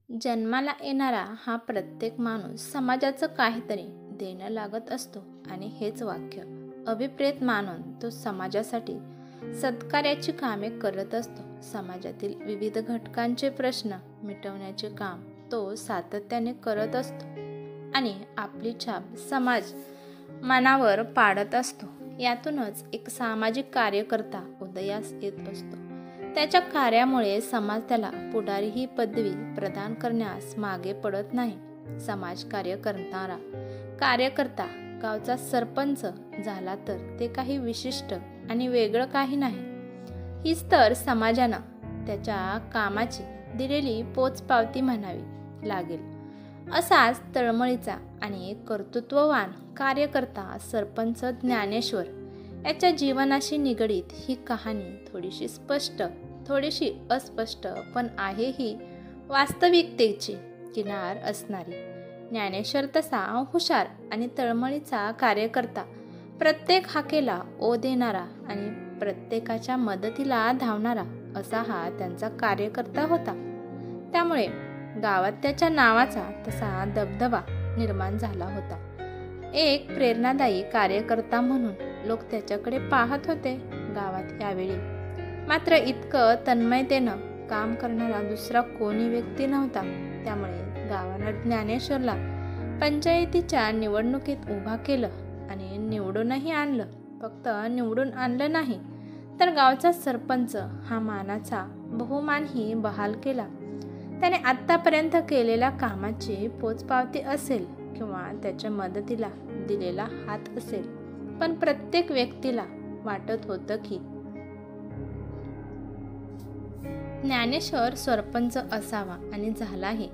जन्माला येणारा हा प्रत्येक माणूस समाजाचं काहीतरी देणं लागत असतो आणि हेच वाक्य अभिप्रेत मानून तो समाजासाठी सत्कार्याची कामे करत असतो. समाजातील विविध घटकांचे प्रश्न मिटवण्याचे काम तो सातत्याने करत असतो आणि आपली छाप समाज मनावर पाडत असतो. यातूनच एक सामाजिक कार्यकर्ता उदयास येत असतो. त्याच्या कार्यामुळे समाज त्याला पुढारी ही पदवी प्रदान करण्यास मागे पडत नाही. समाजकार्य करणारा कार्यकर्ता गावचा सरपंच झाला तर ते काही विशिष्ट आणि वेगळं काही नाही. हीच तर समाजानं त्याच्या कामाची दिलेली पोचपावती म्हणावी लागेल. असाच तळमळीचा आणि कर्तृत्ववान कार्यकर्ता सरपंच ज्ञानेश्वर याच्या जीवनाशी निगडीत ही कहाणी थोडीशी स्पष्ट, थोडीशी अस्पष्ट, पण आहे ही वास्तविकतेची किनार असणारी. ज्ञानेश्वर तसा हुशार आणि तळमळीचा कार्यकर्ता, प्रत्येक हाकेला ओ देणारा आणि प्रत्येकाच्या मदतीला धावणारा असा हा त्यांचा कार्यकर्ता होता. त्यामुळे गावात त्याच्या नावाचा तसा दबदबा निर्माण झाला होता. एक प्रेरणादायी कार्यकर्ता म्हणून लोक त्याच्याकडे पाहत होते. गावात यावेळी मात्र इतकं तन्मयतेनं काम करणारा दुसरा कोणी व्यक्ती नव्हता. त्यामुळे गावानं ज्ञानेश्वरला पंचायतीच्या निवडणुकीत उभा केलं आणि निवडूनही आणलं. फक्त निवडून आणलं नाही तर गावचा सरपंच हा मानाचा बहुमानही बहाल केला. त्याने आत्तापर्यंत केलेल्या कामाची पोचपावती असेल किंवा त्याच्या मदतीला दिलेला हात असेल, पण प्रत्येक व्यक्तीला वाटत होतं की ज्ञानेश्वर सरपंच असावा आणि झालाही.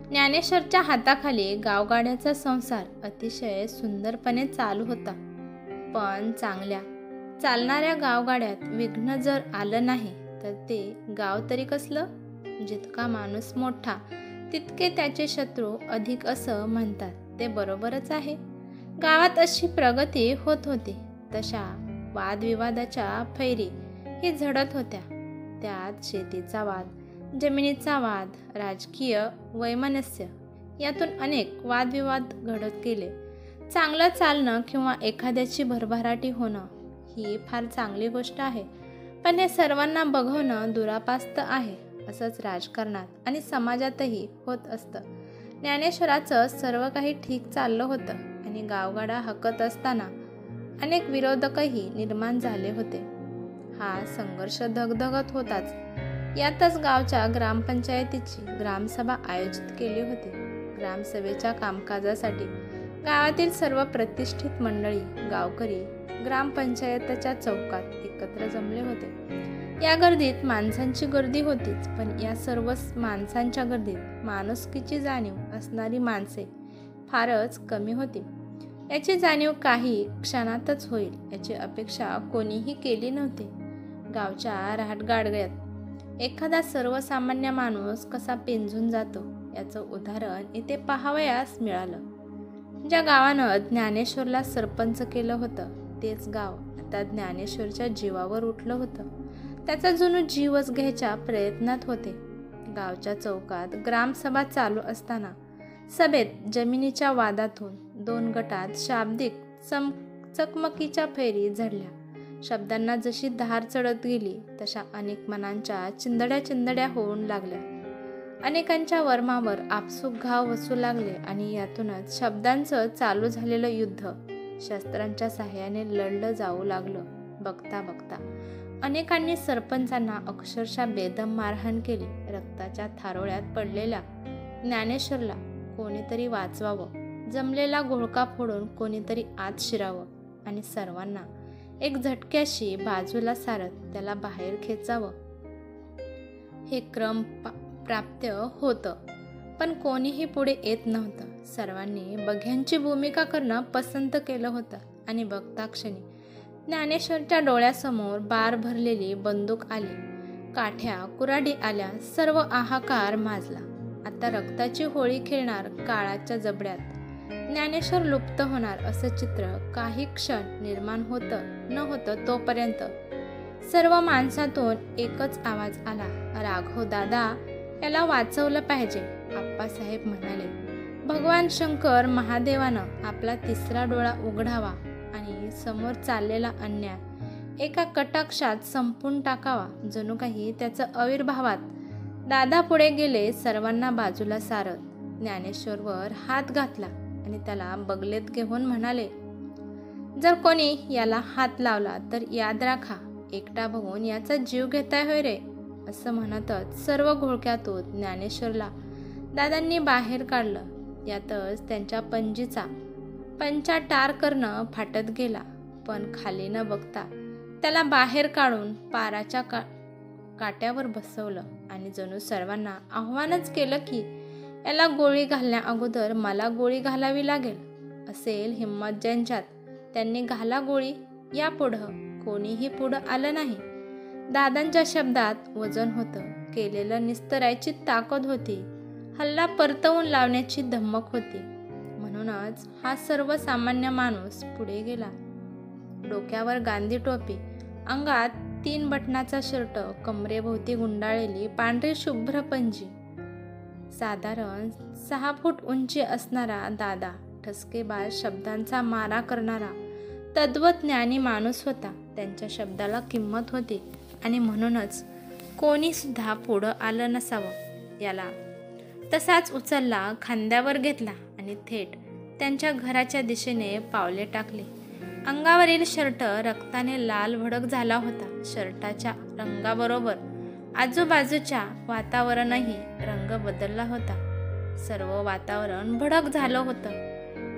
ज्ञानेश्वरच्या हाताखाली गावगाड्याचा संसार अतिशय सुंदरपणे चालू होता. पण चांगल्या चालणाऱ्या गावगाड्यात विघ्न जर आलं नाही तर ते गाव तरी कसलं? जितका माणूस मोठा तितके त्याचे शत्रू अधिक असं म्हणतात ते बरोबरच आहे. गावात अशी प्रगती होत होती तशा वादविवादाच्या फैरी ही झडत होत्या. त्यात शेतीचा वाद, जमिनीचा वाद, राजकीय वैमनस्य यातून अनेक वादविवाद घडत गेले. चांगलं चालणं किंवा एखाद्याची भरभराटी होणं ही फार चांगली गोष्ट आहे, पण हे सर्वांना बघवणं दुरापास्त आहे. असंच राजकारणात आणि समाजातही होत असतं. ज्ञानेश्वराचं सर्व काही ठीक चाललं होतं आणि गावगाडा हाकत असताना अनेक विरोधकही निर्माण झाले होते. हा संघर्ष धगधगत होताच. यातच गावच्या ग्रामपंचायतीची ग्रामसभा आयोजित केली होती. ग्रामसभेच्या कामकाजासाठी गावातील सर्व प्रतिष्ठित मंडळी, गावकरी ग्रामपंचायतीच्या चौकात एकत्र जमले होते. या गर्दीत माणसांची गर्दी होतीच, पण या सर्व माणसांच्या गर्दीत माणुसकीची जाणीव असणारी माणसे फारच कमी होती. याची जाणीव काही क्षणातच होईल याची अपेक्षा कोणीही केली नव्हती. गावच्या रहाटगाडग्यात एखादा सर्वसामान्य माणूस कसा पेंजून जातो याचं उदाहरण इथे पाहावयास मिळालं. ज्या गावानं ज्ञानेश्वरला सरपंच केलं होतं तेच गाव आता ज्ञानेश्वरच्या जीवावर उठलं होतं. त्याचा जणू जीवच घ्यायच्या प्रयत्नात होते. गावच्या चौकात ग्रामसभा चालू असताना सभेत जमिनीच्या वादातून दोन गटात शाब्दिक चकमकीच्या फैरी झडल्या. शब्दांना जशी धार चढत गेली तशा अनेक मनांच्या चिंधड्या होऊन लागल्या. अनेकांच्या वर्मावर आपसूक घाव बसू लागले आणि यातूनच शब्दांचं चालू झालेलं युद्ध शस्त्रांच्या साहाय्याने लढलं जाऊ लागलं. बघता बघता अनेकांनी सरपंचांना अक्षरशः बेदम मारहाण केली. रक्ताच्या थारोळ्यात पडलेल्या ज्ञानेश्वरला कोणीतरी वाचवावं, जमलेला घोळका फोडून कोणीतरी आत शिरावं आणि सर्वांना एक झटक्याशी बाजूला सारत त्याला बाहेर खेचावं, हे क्रम प्राप्त होतं. पण कोणीही पुढे येत नव्हतं. सर्वांनी बघ्यांची भूमिका करणं पसंत केलं होतं आणि बघता क्षणी ज्ञानेश्वरच्या डोळ्यासमोर बार भरलेली बंदूक आली. काठ्या कुऱ्हाडी आल्या. सर्व हाहाकार माजला. आता रक्ताची होळी खेळणार काळाच्या जबड्यात. ज्ञानेश्वर लुप्त होणार असं चित्र काही क्षण निर्माण होतं न होतं तोपर्यंत सर्व माणसातून एकच आवाज आला, राघव दादा, याला वाचवलं पाहिजे. बाबासाहेब म्हणाले, भगवान शंकर महादेवानं आपला तिसरा डोळा उघडावा आणि समोर चाललेला अन्याय एका कटाक्षात संपून टाकावा. जणू काही त्याचं आविर्भावात दादा पुढे गेले, सर्वांना बाजूला सारत ज्ञानेश्वरवर हात घातला आणि त्याला बगलेत घेऊन म्हणाले, जर कोणी याला हात लावला तर याद राखा, एकटा बघून याचा जीव घेताय होय रे. असं म्हणतच सर्व घोळक्यातून ज्ञानेश्वरला दादांनी बाहेर काढलं. यातच त्यांच्या पंचा टार करणं फाटत गेला. पण खाली न बघता त्याला बाहेर काढून पाराच्या काट्यावर बसवलं आणि जणू सर्वांना आव्हानच केलं की याला गोळी घालण्या अगोदर मला गोळी घालावी लागेल. असेल हिम्मत ज्यांच्यात त्यांनी घाला गोळी. यापुढं कोणीही पुढं आलं नाही. दादांच्या शब्दात वजन होतं, केलेलं निस्तरायची ताकद होती, हल्ला परतवून लावण्याची धमक होती. म्हणूनच हा सर्वसामान्य माणूस पुढे गेला. डोक्यावर गांधी टोपी, अंगात 3 बटनाचा शर्ट, कमरेभोवती गुंडाळलेली पांढरी शुभ्र पंजी. साधारण 6 फूट उंची असणारा दादा ठसकेबाज शब्दांचा मारा करणारा तद्वज्ञानी माणूस होता. त्यांच्या शब्दाला किंमत होती आणि म्हणूनच कोणी सुद्धा पुढं आलं नसावं. याला तसाच उचलला, खांद्यावर घेतला आणि थेट त्यांच्या घराच्या दिशेने पावले टाकली. अंगावरील शर्ट रक्ताने लाल भडक झाला होता. शर्टाच्या रंगाबरोबर आजूबाजूच्या वातावरणही रंग बदलला होता. सर्व वातावरण भडक झालं होतं.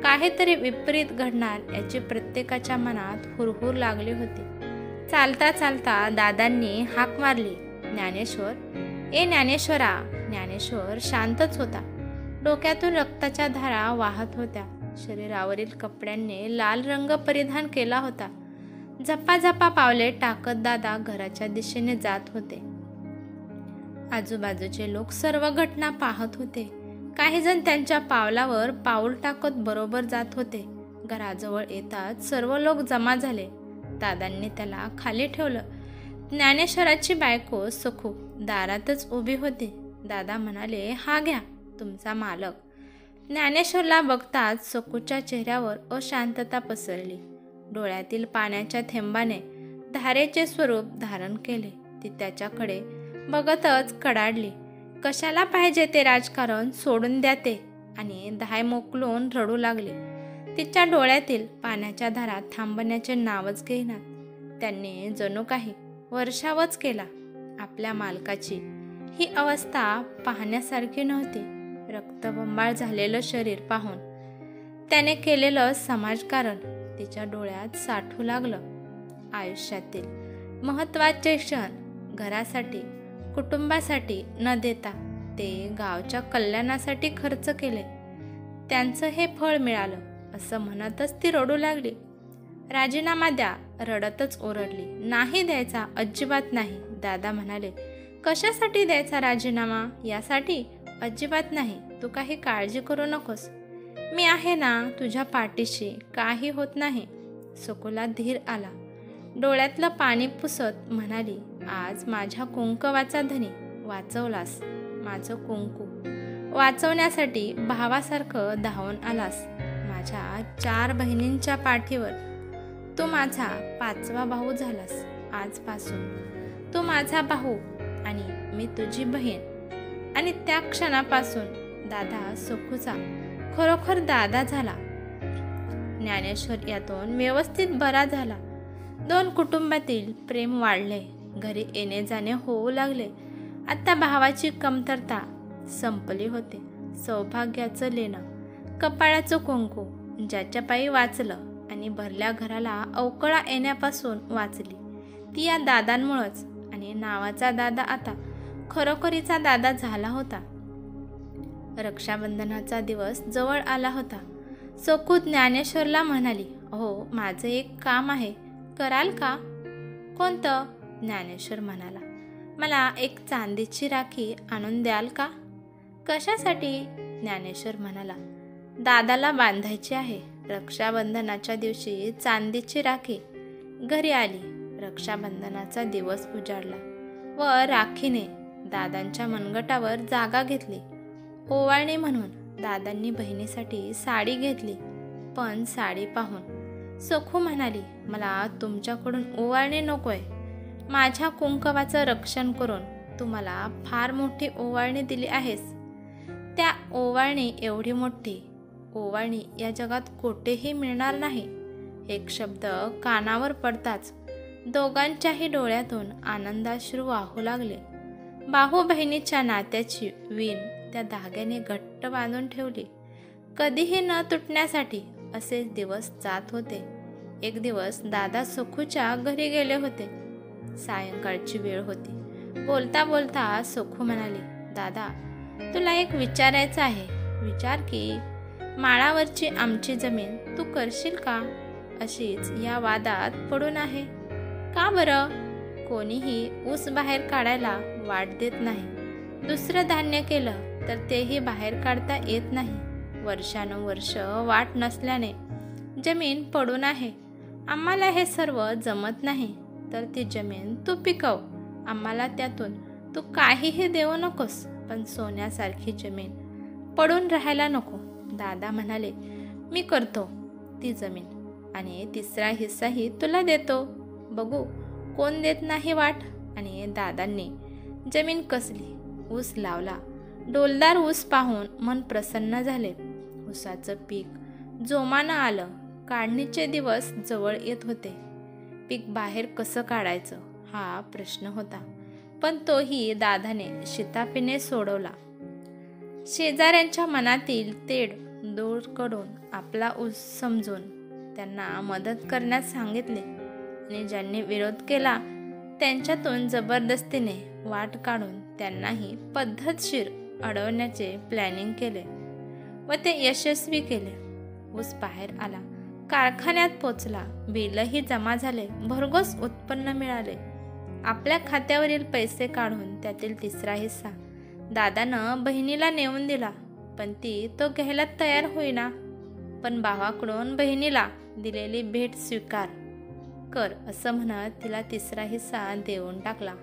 काहीतरी विपरीत घडणार याची प्रत्येकाच्या मनात हुरहुर लागली होती. चालता चालता दादांनी हाक मारली, ज्ञानेश्वर, ए ज्ञानेश्वरा. ज्ञानेश्वर शांतच होता. डोक्यातून रक्ताच्या धारा वाहत होत्या. शरीरावरील कपड्यांनी लाल रंग परिधान केला होता. झपाझपा पावले टाकत दादा घराच्या दिशेने जात होते. आजूबाजूचे लोक सर्व घटना पाहत होते. काही जण त्यांच्या पावलावर पाऊल टाकत बरोबर जात होते. घराजवळ येताच सर्व लोक जमा झाले. दादांनी त्याला खाली ठेवलं. ज्ञानेश्वराची बायको सखू दारातच उभी होती. दादा म्हणाले, हा घ्या तुमचा मालक. ज्ञानेश्वरला बघताच सखूच्या चेहऱ्यावर अशांतता पसरली. डोळ्यातील पाण्याच्या थेंबाने धारेचे स्वरूप धारण केले. ती त्याच्याकडे बघतच कडाडली. कशाला पाहिजे ते राजकारण, सोडून द्या ते. आणि धाय मोकलून रडू लागली. तिच्या डोळ्यातील पाण्याच्या धारा थांबण्याचे नावच घेईनात. त्यांनी जणू काही वर्षावच केला. आपल्या मालकाची ही अवस्था पाहण्यासारखी नव्हती. रक्तबंबाळ झालेलं शरीर पाहून त्याने केलेलं समाजकारण तिच्या डोळ्यात साठू लागलं. आयुष्यातील महत्त्वाचे क्षण घरासाठी, कुटुंबासाठी न देता ते गावच्या कल्याणासाठी खर्च केले. त्यांचं हे फळ मिळालं असं म्हणतच ती रडू लागली. राजीनामा द्या. रडतच ओरडली. नाही द्यायचा, अजिबात नाही. दादा म्हणाले, कशासाठी द्यायचा राजीनामा? यासाठी? अजिबात नाही. तू काही काळजी करू नकोस. मी आहे ना तुझ्या पाठीशी, काही होत नाही. सखूला धीर आला. डोळ्यातलं पाणी पुसत म्हणाली, आज माझ्या कुंकवाचा धनी वाचवलास. माझं कुंकू वाचवण्यासाठी भावासारखं धावून आलास. माझ्या 4 बहिणींच्या पाठीवर तू माझा 5वा भाऊ झालास. आजपासून तू माझा भाऊ आणि मी तुझी बहीण. आणि त्या क्षणापासून दादा सखूचा खरोखर दादा झाला. ज्ञानेश्वर यातून व्यवस्थित बरा झाला. 2 कुटुंबातील प्रेम वाढले. घरी येणे जाणे होऊ लागले. आता भावाची कमतरता संपली होते. सौभाग्याचं लेणं, कपाळाचं कुंकू ज्याच्या पायी वाचलं आणि भरल्या घराला अवकळा येण्यापासून वाचली ती या दादांमुळंच. आणि नावाचा दादा आता खरोखरीचा दादा झाला होता. रक्षाबंधनाचा दिवस जवळ आला होता. सखू ज्ञानेश्वरला म्हणाली, हो माझं एक काम आहे, कराल का? कोणतं? ज्ञानेश्वर म्हणाला, मला एक चांदीची राखी आणून द्याल का? कशासाठी? ज्ञानेश्वर म्हणाला, दादाला बांधायची आहे. रक्षाबंधनाच्या दिवशी चांदीची राखी घरी आली. रक्षाबंधनाचा दिवस उजाडला व राखीने दादांच्या मनगटावर जागा घेतली. ओवाळणी म्हणून दादांनी बहिणीसाठी साडी घेतली. पण साडी पाहून सखू म्हणाली, मला तुमच्याकडून ओवाळणी नकोय. माझ्या कुंकवाचं रक्षण करून तू मला फार मोठी ओवाळणी दिली आहेस. त्या ओवाळणी एवढी मोठी ओवाळणी या जगात कोठेही मिळणार नाही. एक शब्द कानावर पडताच दोघांच्याही डोळ्यातून आनंदाश्रू वाहू लागले. भाऊ बहिणीच्या नात्याची वीण त्या धाग्याने घट्ट बांधून ठेवली, कधीही न तुटण्यासाठी. असे दिवस जात होते. एक दिवस दादा सखूच्या घरी गेले होते. सायंकाळची वेळ होती. बोलता बोलता सखू म्हणाली, दादा, तुला एक विचारायचं आहे. विचार की माळावरची आमची जमीन तू करशील का? अशीच या वादात पडून आहे. का बरं? कोणीही ऊस बाहेर काढायला वाट देत नाही. दुसरं धान्य केलं तर तेही बाहेर काढता येत नाही. वर्षानुवर्ष वाट नसल्याने जमीन पडून आहे. आम्हाला हे सर्व जमत नाही, तर ती जमीन तू पिकव. आम्हाला त्यातून तू काहीही देऊ नकोस, पण सोन्यासारखी जमीन पडून राहायला नको. दादा म्हणाले, मी करतो ती जमीन, आणि तिसरा हिस्साही तुला देतो. बघू कोण देत नाही वाट. आणि दादांनी जमीन कसली, ऊस लावला. डोलदार ऊस पाहून मन प्रसन्न झाले. ऊसाचं पीक जोमानं आलं. काढणीचे दिवस जवळ येत होते. पीक बाहेर कसं काढायचं हा प्रश्न होता, पण तोही दादाने शिताफीने सोडवला. शेजाऱ्यांच्या मनातील तेढ दूर करून आपला ऊस समजून त्यांना मदत करण्यास सांगितले, आणि ज्यांनी विरोध केला त्यांच्यातून जबरदस्तीने वाट काढून त्यांनाही पद्धतशीर अडवण्याचे प्लॅनिंग केले व ते यशस्वी केले. ऊस बाहेर आला, कारखान्यात पोचला. बिलही जमा झाले. भरघोस उत्पन्न मिळाले. आपल्या खात्यावरील पैसे काढून त्यातील तिसरा हिस्सा दादानं बहिणीला नेऊन दिला, पण ती तो घ्यायला तयार होईना. पण भावाकडून बहिणीला दिलेली भेट स्वीकार कर असं म्हणत तिला तिसरा हिस्सा देऊन टाकला.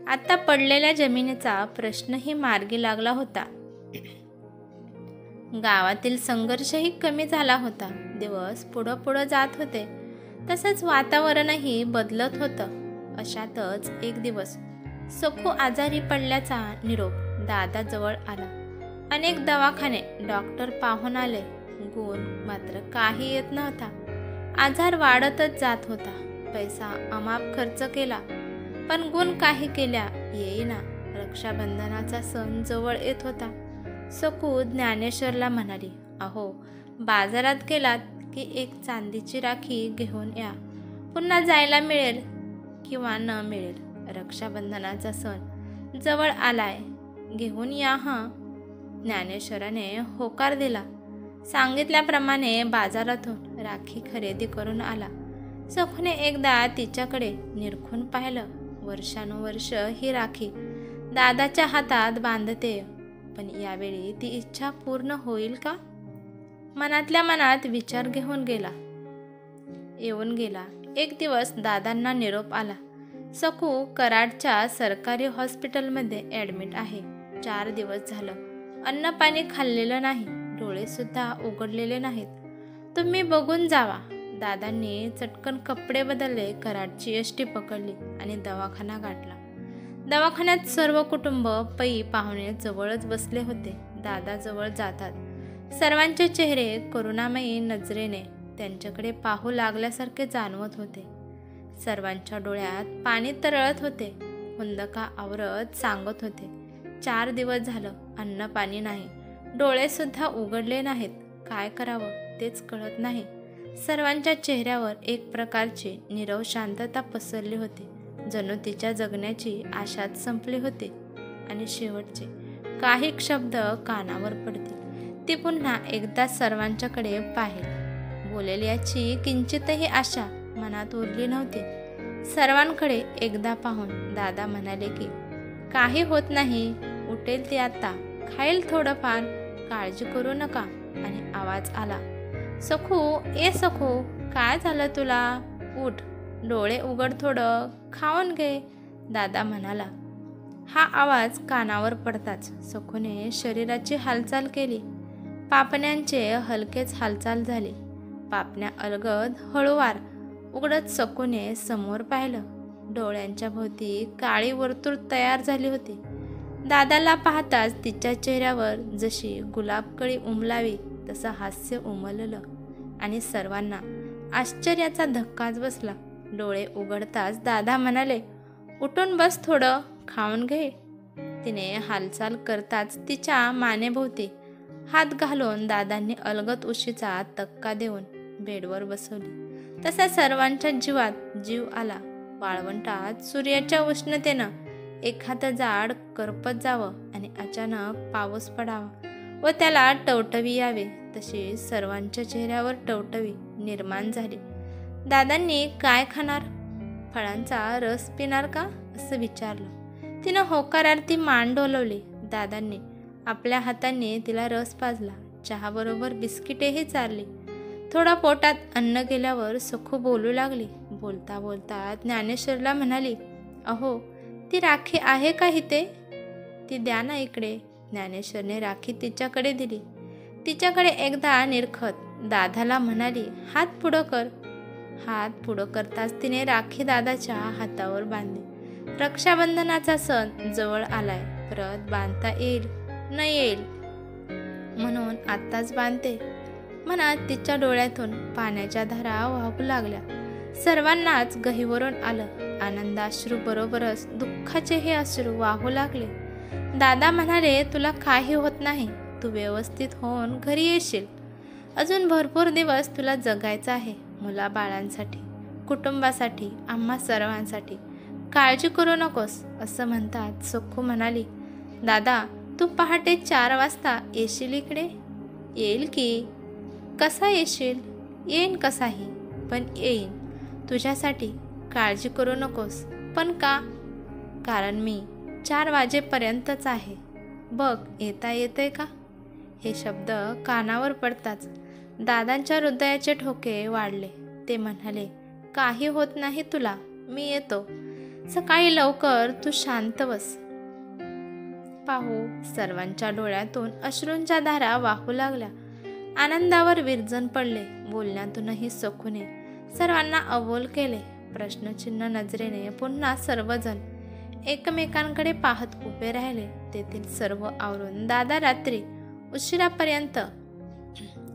आता पडलेल्या जमिनीचा प्रश्नही मार्गी लागला होता. गावातील संघर्षही कमी झाला होता. दिवस पुढं जात होते, तसंच वातावरणही बदलत होतं. अशातच एक दिवस सखू आजारी पडल्याचा निरोप दादाजवळ आला. अनेक दवाखाने, डॉक्टर पाहून आले, गुण मात्र काही येत नव्हता. आजार वाढतच जात होता. पैसा अमाप खर्च केला, पण गुण काही केल्या येईना. रक्षाबंधनाचा सण जवळ येत होता. सखू ज्ञानेश्वरला म्हणाली, अहो, बाजारात गेलात की एक चांदीची राखी घेऊन या. पुन्हा जायला मिळेल किंवा न मिळेल. रक्षाबंधनाचा सण जवळ आलाय, घेऊन या हं. ज्ञानेश्वराने होकार दिला. सांगितल्याप्रमाणे बाजारातून राखी खरेदी करून आला. सखूने एकदा तिच्याकडे निरखून पाहिलं. वर्षानुवर्ष ही राखी दादाच्या हातात बांधते, पण यावेळी ती इच्छा पूर्ण होईल का? मनातल्या मनात विचार येऊन गेला. एक दिवस दादांना निरोप आला. सखू कराडच्या सरकारी हॉस्पिटलमध्ये ॲडमिट आहे. 4 दिवस झालं अन्न पाणी खाल्लेलं नाही, डोळे सुद्धा उघडलेले नाहीत. तुम्ही बघून जावा. दादांनी चटकन कपडे बदलले, कराडची एसटी पकडली आणि दवाखाना गाठला. दवाखान्यात सर्व कुटुंब, पै पाहुणे जवळच बसले होते. दादा जवळ जातात सर्वांचे चेहरे करुणामयी नजरेने त्यांच्याकडे पाहू लागल्यासारखे जाणवत होते. सर्वांच्या डोळ्यात पाणी तरळत होते. हुंदका आवरत सांगत होते, 4 दिवस झालं अन्न पाणी नाही, डोळे सुद्धा उघडले नाहीत. काय करावं तेच कळत नाही. सर्वांच्या चेहऱ्यावर एक प्रकारची नीरव शांतता पसरली होती. जणू तिच्या जगण्याची आशाच संपली होती. आणि शेवटचे काही शब्द कानावर पडतील. ती पुन्हा एकदा सर्वांच्याकडे पाहिल. बोलेल याची किंचितही आशा मनात उरली नव्हती. सर्वांकडे एकदा पाहून दादा म्हणाले की काही होत नाही, उठेल ती आता, खाईल थोडंफार, काळजी करू नका. आणि आवाज आला, सखू, ए सखू, काय झालं तुला? उठ, डोळे उघड, थोडं खाऊन घे. दादा म्हणाला, हा आवाज कानावर पडताच सखूने शरीराची हालचाल केली. पापण्यांचे हलकेच हालचाल झाली. पापण्या अलगद हळूवार उघडत सखूने समोर पाहिलं. डोळ्यांच्या भोवती काळी वर्तुळ तयार झाली होती. दादाला पाहताच तिच्या चेहऱ्यावर जशी गुलाबकळी उमलावी तसं हास्य उमललं आणि सर्वांना आश्चर्याचा धक्काच बसला. डोळे उघडताच दादा म्हणाले, उठून बस, थोडं खाऊन घे. तिने हालचाल करताच तिच्या मानेभोवती हात घालून दादांनी अलगद उशीचा तक्का देऊन बेडवर बसवली. तसा सर्वांच्या जीवात जीव आला. वाळवंटात सूर्याच्या उष्णतेनं एखादं झाड करपत जावं आणि अचानक पाऊस पडावा व त्याला टवटवी यावे, तशी सर्वांच्या चेहऱ्यावर टवटवी निर्माण झाली. दादांनी काय खाणार? फळांचा रस पिणार का असं विचारलं. तिनं होकारार्थी मान डोलवली. दादांनी आपल्या हाताने तिला रस पाजला. चहाबरोबर बिस्किटेही चारली. थोडा पोटात अन्न गेल्यावर सखू बोलू लागली. बोलता बोलता ज्ञानेश्वरला म्हणाली, अहो, ती राखी आहे का इथे? ती द्या ना इकडे. ज्ञानेश्वरने राखी तिच्याकडे दिली. तिच्याकडे एकदा निरखत दादाला म्हणाली, हात पुढं कर. हात पुढं करताच तिने राखी दादाच्या हातावर बांधली. रक्षाबंधनाचा सण जवळ आलाय. परत बांधता येईल न येईल म्हणून आत्ताच बांधते म्हणत तिच्या डोळ्यातून पाण्याच्या धारा वाहू लागल्या. सर्वांनाच गहिवरून आलं. आनंदाश्रू बरोबरच दुःखाचेही अश्रू वाहू लागले. दादा म्हणाले, तुला काही होत नाही. तू व्यवस्थित होऊन घरी येशील. अजून भरपूर दिवस तुला जगायचं आहे. मुलाबाळांसाठी, कुटुंबासाठी, आम्हा सर्वांसाठी. काळजी करू नकोस असं म्हणतात सखू म्हणाली, दादा, तू पहाटे 4 वाजता येशील इकडे? येईल की. कसा येशील? येईन कसाही, पण येईन तुझ्यासाठी. काळजी करू नकोस. पण का? कारण मी 4 वाजेपर्यंतच आहे. बघ, येता येते का? हे शब्द कानावर पडताच दादांच्या हृदयाचे ठोके वाढले. ते म्हणाले, काही होत नाही तुला, मी येतो. सकाळी लवकर तू शांत बस. पाहू सर्वांच्या डोळ्यातून अश्रूंच्या धारा वाहू लागल्या. आनंदावर विरजण पडले. बोलण्यातूनही सखूने सर्वांना अबोल केले. प्रश्नचिन्ह नजरेने पुन्हा सर्वजण एकमेकांकडे पाहत उभे राहिले. तेथील सर्व आवरून दादा रात्री उशिरापर्यंत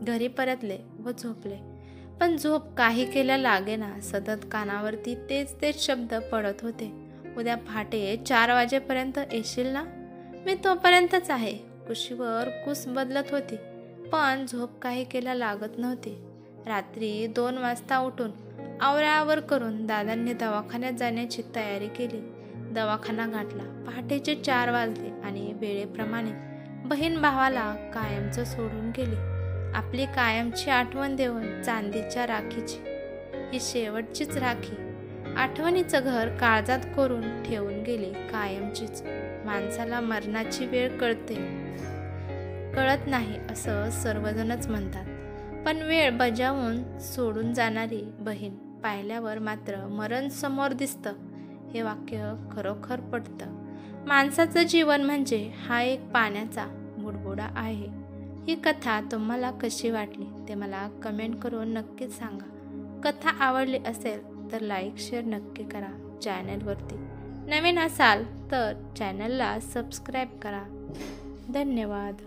घरी परतले व झोपले. पण झोप काही केल्या लागेना. सतत कानावरती तेच शब्द पडत होते. उद्या पहाटे 4 वाजेपर्यंत येशील ना? मी तोपर्यंतच आहे. कुशीवर कुस बदलत होती, पण झोप काही केल्या लागत नव्हती. रात्री 2 वाजता उठून आवराआवर करून दादांनी दवाखान्यात जाण्याची तयारी केली. दवाखाना गाठला. पहाटेचे 4 वाजले आणि वेळेप्रमाणे बहीण भावाला कायमचं सोडून गेली. आपली कायमची आठवण देऊन चांदीच्या राखीची ही शेवटचीच राखी आठवणीचं घर काळजात कोरून ठेवून गेली कायमचीच. माणसाला मरणाची वेळ कळत नाही असं सर्वजणच म्हणतात, पण वेळ बजावून सोडून जाणारी बहीण पाहिल्यावर मात्र मरण समोर दिसतं. हे वाक्य खरोखर पटतं. माणसाचं जीवन म्हणजे हा एक पाण्याचा बुडबुडा आहे. ही कथा तुम्हाला कशी वाटली ते मला कमेंट करून नक्कीच सांगा. कथा आवडली असेल तर लाईक शेअर नक्की करा. चॅनलवरती नवीन असाल तर चॅनलला सबस्क्राईब करा. धन्यवाद.